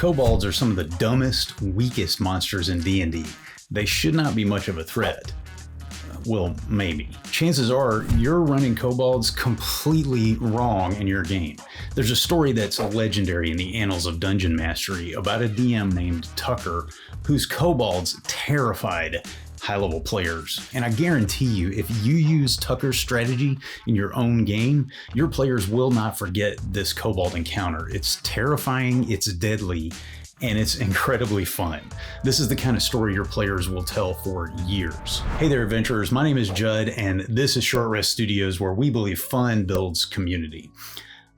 Kobolds are some of the dumbest, weakest monsters in D&D. They should not be much of a threat. Well, maybe. Chances are you're running kobolds completely wrong in your game. There's a story that's legendary in the annals of dungeon mastery about a DM named Tucker whose kobolds terrified high-level players. And I guarantee you, if you use Tucker's strategy in your own game, your players will not forget this kobold encounter. It's terrifying, it's deadly, and it's incredibly fun. This is the kind of story your players will tell for years. Hey there, adventurers. My name is Judd, and this is Short Rest Studios, where we believe fun builds community.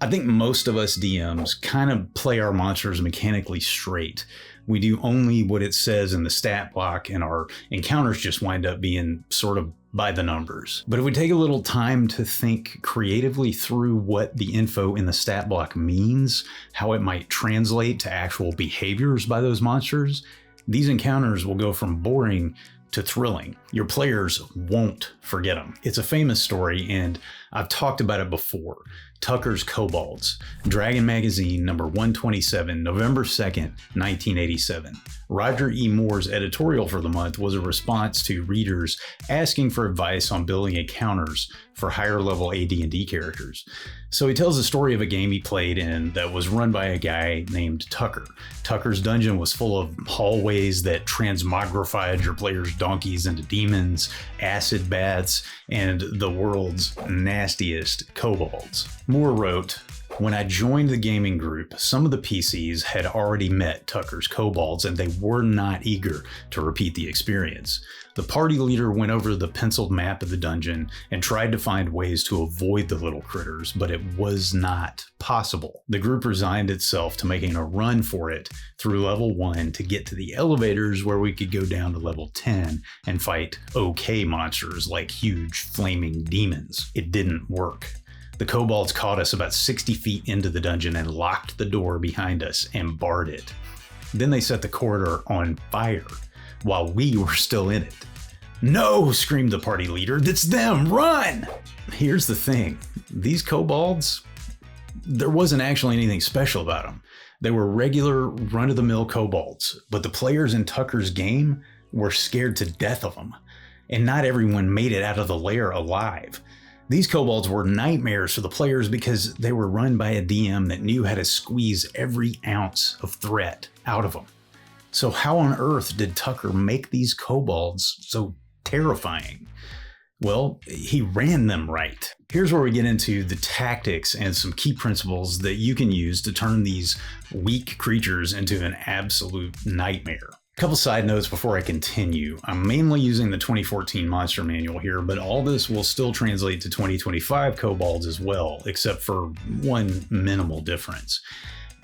I think most of us DMs kind of play our monsters mechanically straight. We do only what it says in the stat block, and our encounters just wind up being sort of by the numbers. But if we take a little time to think creatively through what the info in the stat block means, how it might translate to actual behaviors by those monsters, these encounters will go from boring to thrilling. Your players won't forget them. It's a famous story, and I've talked about it before. Tucker's Kobolds, Dragon Magazine, number 127, November 2nd, 1987. Roger E. Moore's editorial for the month was a response to readers asking for advice on building encounters for higher level AD&D characters. So he tells the story of a game he played in that was run by a guy named Tucker. Tucker's dungeon was full of hallways that transmogrified your players' donkeys into demons, acid baths, and the world's nastiest kobolds. Moore wrote, "When I joined the gaming group, some of the PCs had already met Tucker's kobolds, and they were not eager to repeat the experience. The party leader went over the penciled map of the dungeon and tried to find ways to avoid the little critters, but it was not possible. The group resigned itself to making a run for it through level 1 to get to the elevators where we could go down to level 10 and fight okay monsters like huge flaming demons. It didn't work. The kobolds caught us about 60 feet into the dungeon and locked the door behind us and barred it. Then they set the corridor on fire while we were still in it. 'No!' screamed the party leader. 'That's them! Run!' Here's the thing. These kobolds, there wasn't actually anything special about them. They were regular run-of-the-mill kobolds, but the players in Tucker's game were scared to death of them, and not everyone made it out of the lair alive. These kobolds were nightmares for the players because they were run by a DM that knew how to squeeze every ounce of threat out of them. So how on earth did Tucker make these kobolds so terrifying? Well, he ran them right. Here's where we get into the tactics and some key principles that you can use to turn these weak creatures into an absolute nightmare. A couple side notes before I continue. I'm mainly using the 2014 Monster Manual here, but all this will still translate to 2025 kobolds as well, except for one minimal difference.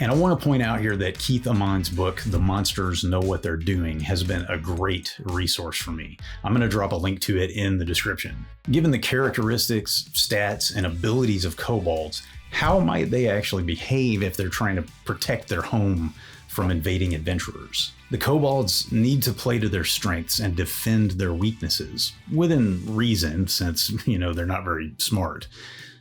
And I want to point out here that Keith Amon's book, The Monsters Know What They're Doing, has been a great resource for me. I'm going to drop a link to it in the description. Given the characteristics, stats, and abilities of kobolds, how might they actually behave if they're trying to protect their home from invading adventurers? The kobolds need to play to their strengths and defend their weaknesses, within reason, since, they're not very smart.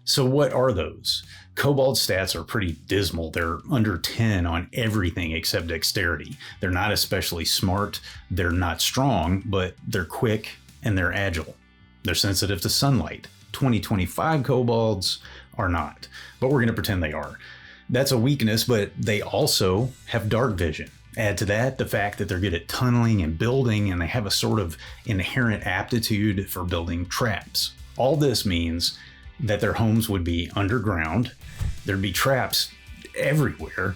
So what are those? Kobold stats are pretty dismal. They're under 10 on everything except dexterity. They're not especially smart, they're not strong, but they're quick and they're agile. They're sensitive to sunlight. 2025 kobolds are not, but we're going to pretend they are. That's a weakness, but they also have dark vision. Add to that the fact that they're good at tunneling and building, and they have a sort of inherent aptitude for building traps. All this means that their homes would be underground, there'd be traps everywhere,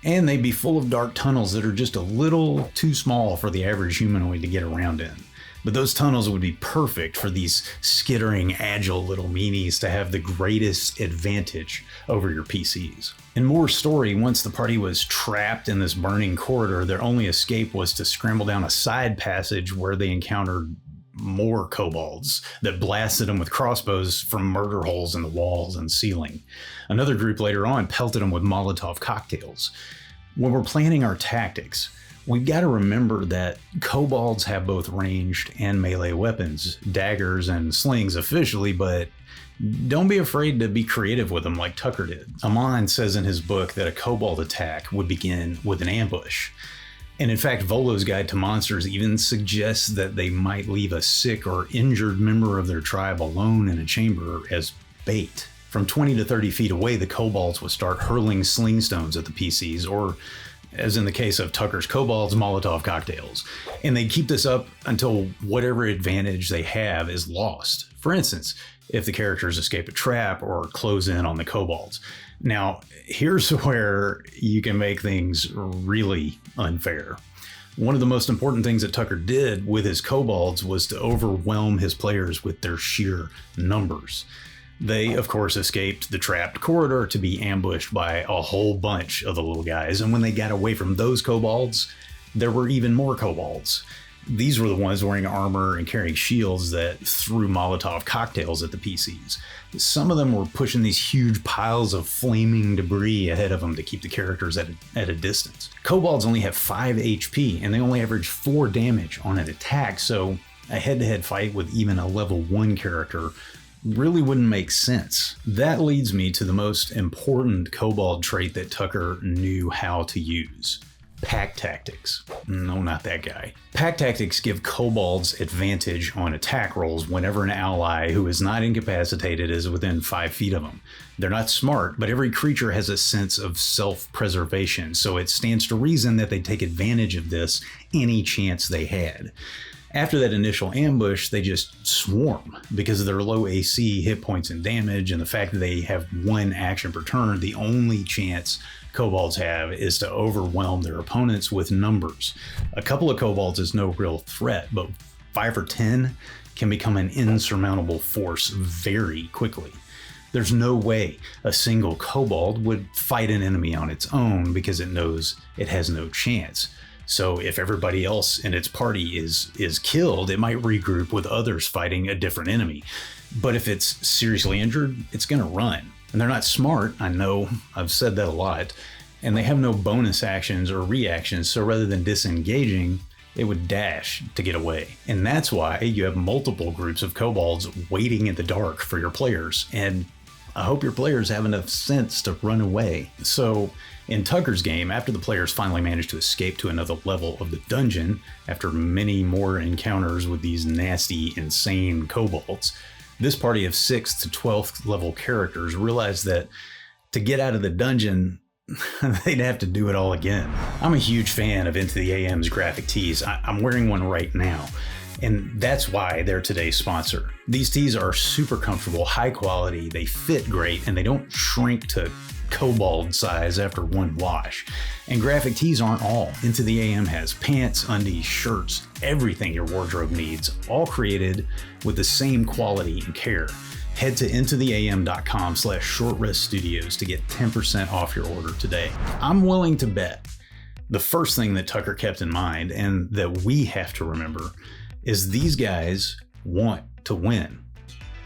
and they'd be full of dark tunnels that are just a little too small for the average humanoid to get around in. But those tunnels would be perfect for these skittering, agile little meanies to have the greatest advantage over your PCs. In Moore's story, once the party was trapped in this burning corridor, their only escape was to scramble down a side passage where they encountered more kobolds that blasted them with crossbows from murder holes in the walls and ceiling. Another group later on pelted them with Molotov cocktails. When we're planning our tactics, we've got to remember that kobolds have both ranged and melee weapons, daggers and slings officially, but Don't be afraid to be creative with them like Tucker did. Amon says in his book that a kobold attack would begin with an ambush. And in fact, Volo's Guide to Monsters even suggests that they might leave a sick or injured member of their tribe alone in a chamber as bait. From 20 to 30 feet away, the kobolds would start hurling sling stones at the PCs, or as in the case of Tucker's kobolds, Molotov cocktails. And they keep this up until whatever advantage they have is lost. For instance, if the characters escape a trap or close in on the kobolds. Now, here's where you can make things really unfair. One of the most important things that Tucker did with his kobolds was to overwhelm his players with their sheer numbers. They, of course, escaped the trapped corridor to be ambushed by a whole bunch of the little guys, and when they got away from those kobolds, there were even more kobolds. These were the ones wearing armor and carrying shields that threw Molotov cocktails at the PCs. Some of them were pushing these huge piles of flaming debris ahead of them to keep the characters at a distance. Kobolds only have 5 HP, and they only average 4 damage on an attack, so a head-to-head fight with even a level 1 character really wouldn't make sense. That leads me to the most important kobold trait that Tucker knew how to use. Pack tactics. No, not that guy. Pack tactics give kobolds advantage on attack rolls whenever an ally who is not incapacitated is within 5 feet of them. They're not smart, but every creature has a sense of self-preservation, so it stands to reason that they take advantage of this any chance they had. After that initial ambush, they just swarm because of their low AC, hit points, and damage, and the fact that they have 1 action per turn. The only chance kobolds have is to overwhelm their opponents with numbers. A couple of kobolds is no real threat, but 5 or 10 can become an insurmountable force very quickly. There's no way a single kobold would fight an enemy on its own because it knows it has no chance. So if everybody else in its party is killed, it might regroup with others fighting a different enemy. But if it's seriously injured, it's going to run. And they're not smart, I know, I've said that a lot, and they have no bonus actions or reactions, so rather than disengaging, it would dash to get away. And that's why you have multiple groups of kobolds waiting in the dark for your players, and I hope your players have enough sense to run away. So in Tucker's game, after the players finally managed to escape to another level of the dungeon, after many more encounters with these nasty, insane kobolds, this party of 6th to 12th level characters realized that to get out of the dungeon, they'd have to do it all again. I'm a huge fan of Into the AM's graphic tees. I'm wearing one right now, and that's why they're today's sponsor. These tees are super comfortable, high quality, they fit great, and they don't shrink to kobold size after 1 wash. And graphic tees aren't all. Into the AM has pants, undies, shirts, everything your wardrobe needs, all created with the same quality and care. Head to intotheam.com/shortreststudios to get 10% off your order today. I'm willing to bet the first thing that Tucker kept in mind, and that we have to remember, is these guys want to win.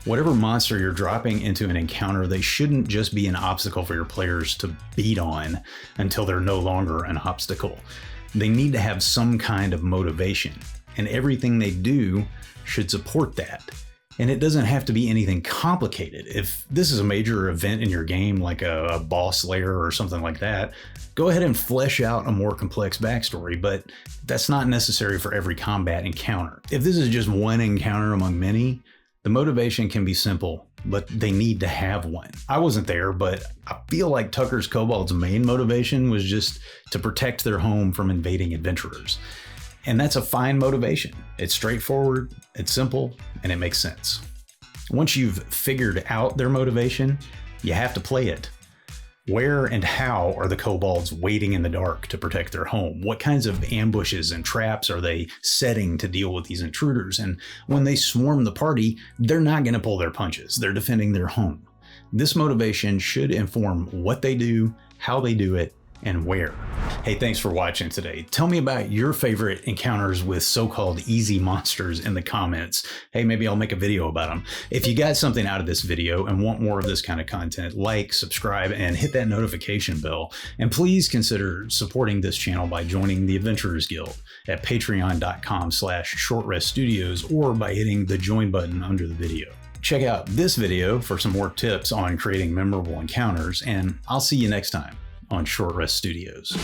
Whatever monster you're dropping into an encounter, they shouldn't just be an obstacle for your players to beat on until they're no longer an obstacle. They need to have some kind of motivation, and everything they do should support that. And it doesn't have to be anything complicated. If this is a major event in your game, like a boss lair or something like that, go ahead and flesh out a more complex backstory, but that's not necessary for every combat encounter. If this is just one encounter among many, the motivation can be simple, but they need to have one. I wasn't there, but I feel like Tucker's kobold's main motivation was just to protect their home from invading adventurers. And that's a fine motivation. It's straightforward, it's simple, and it makes sense. Once you've figured out their motivation, you have to play it. Where and how are the kobolds waiting in the dark to protect their home? What kinds of ambushes and traps are they setting to deal with these intruders? And when they swarm the party, they're not going to pull their punches. They're defending their home. This motivation should inform what they do, how they do it, and where. Hey, thanks for watching today. Tell me about your favorite encounters with so-called easy monsters in the comments. Hey, maybe I'll make a video about them. If you got something out of this video and want more of this kind of content, like, subscribe, and hit that notification bell. And please consider supporting this channel by joining the Adventurers Guild at patreon.com/shortreststudios or by hitting the join button under the video. Check out this video for some more tips on creating memorable encounters, and I'll see you next time on Short Rest Studios.